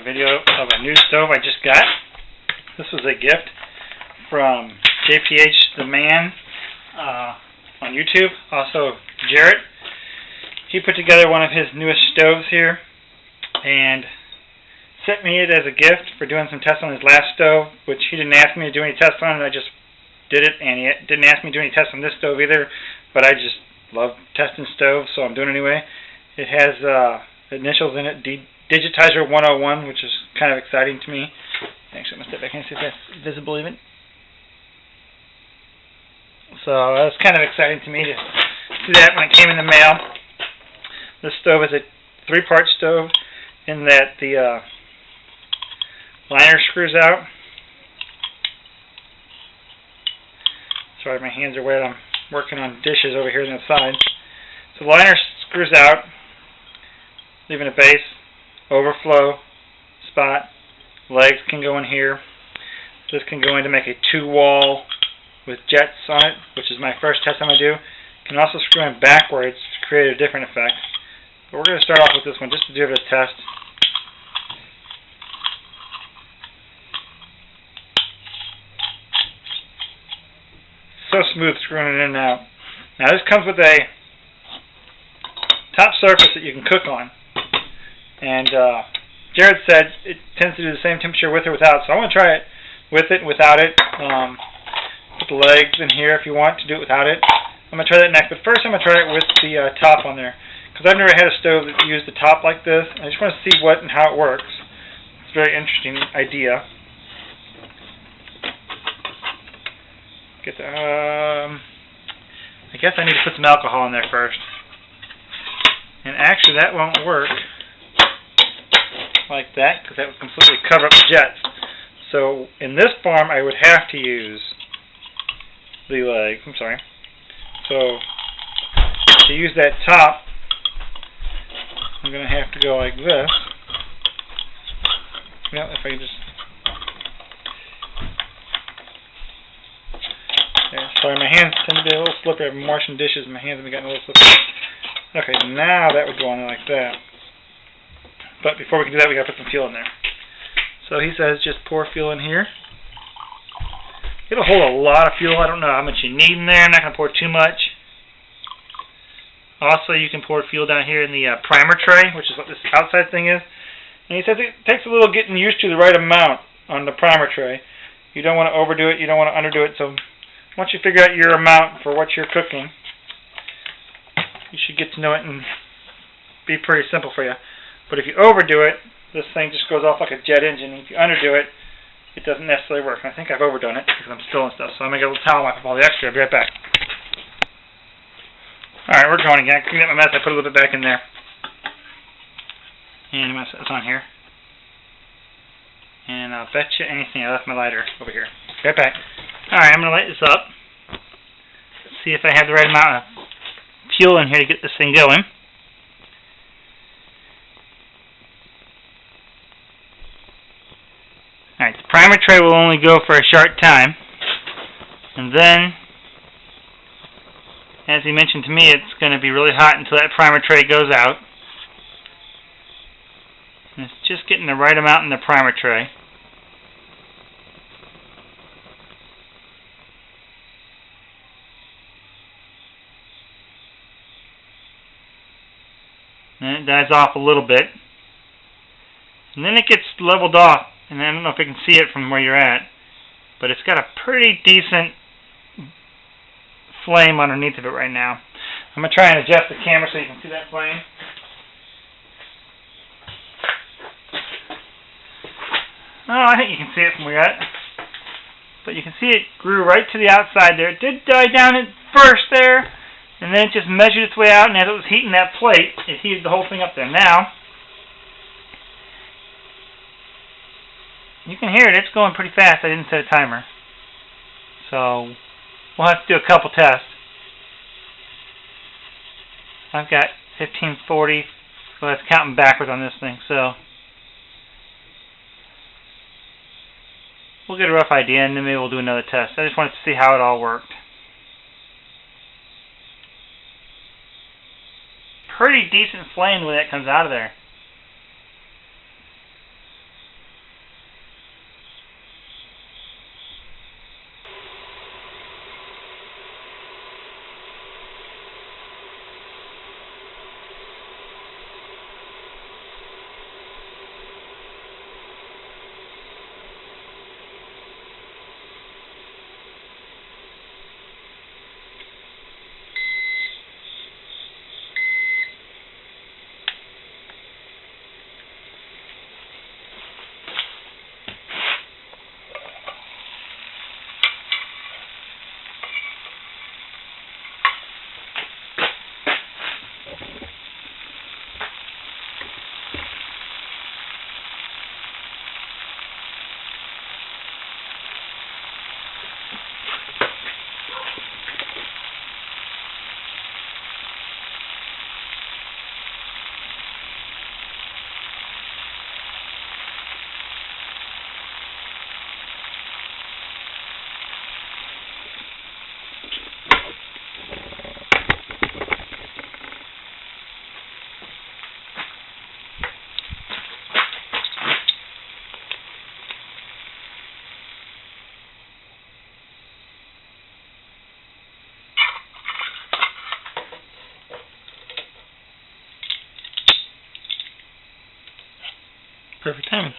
a video of a new stove I just got. This was a gift from JPTHEMAN1 on YouTube. Also, Jarrett. He put together one of his newest stoves here and sent me it as a gift for doing some tests on his last stove, which he didn't ask me to do any tests on, and I just did it, and he didn't ask me to do any tests on this stove either, but I just love testing stoves, so I'm doing it anyway. It has initials in it, Digitizer 101, which is kind of exciting to me. Actually, I'm going to step back and see if that's visible even. So that's kind of exciting to me to see that when it came in the mail. This stove is a 3-part stove in that the liner screws out. Sorry, my hands are wet. I'm working on dishes over here on the side. So the liner screws out, leaving a base, overflow spot. Legs can go in here. This can go in to make a 2-wall with jets on it, which is my first test I'm going to do. Can also screw in backwards to create a different effect. But we're going to start off with this one just to do a test. So smooth screwing it in and out. Now this comes with a top surface that you can cook on. And Jared said it tends to do the same temperature with or without, so I want to try it with and without it. Put the legs in here if you want to do it without it. I'm going to try that next, but first I'm going to try it with the top on there. Because I've never had a stove that used the top like this. I just want to see what and how it works. It's a very interesting idea. Get the, I guess I need to put some alcohol in there first. And actually that won't work like that because that would completely cover up the jets. So in this form I would have to use the legs. I'm sorry. So to use that top, I'm going to have to go like this. Well, if I just... Yeah, sorry, my hands tend to be a little slippery. I've been washing dishes and my hands have been getting a little slippery. Okay, now that would go on like that. But before we can do that, we got to put some fuel in there. So he says just pour fuel in here. It'll hold a lot of fuel. I don't know how much you need in there. I'm not going to pour too much. Also, you can pour fuel down here in the primer tray, which is what this outside thing is. And he says it takes a little getting used to the right amount on the primer tray. You don't want to overdo it. You don't want to underdo it. So once you figure out your amount for what you're cooking, you should get to know it and be pretty simple for you. But if you overdo it, this thing just goes off like a jet engine. And if you underdo it, it doesn't necessarily work. And I think I've overdone it because I'm spilling stuff. So I'm going to get a little towel wipe up all the extra. I'll be right back. Alright, we're going again. Clean up my mess. I put a little bit back in there. And I'm going to set this on here. And I'll bet you anything I left my lighter over here. Right back. Alright, I'm going to light this up. See if I have the right amount of fuel in here to get this thing going. Alright, the primer tray will only go for a short time. And then, as he mentioned to me, it's going to be really hot until that primer tray goes out. And it's just getting the right amount in the primer tray. And it dies off a little bit. And then it gets leveled off. And I don't know if you can see it from where you're at, but it's got a pretty decent flame underneath of it right now. I'm going to try and adjust the camera so you can see that flame. Oh, I think you can see it from where you're at. But you can see it grew right to the outside there. It did die down at first there, and then it just measured its way out, and as it was heating that plate, it heated the whole thing up there. Now, you can hear it. It's going pretty fast. I didn't set a timer. So we'll have to do a couple tests. I've got 1540, so that's counting backwards on this thing. So we'll get a rough idea, and then maybe we'll do another test. I just wanted to see how it all worked. Pretty decent flame when that comes out of there. Perfect timing.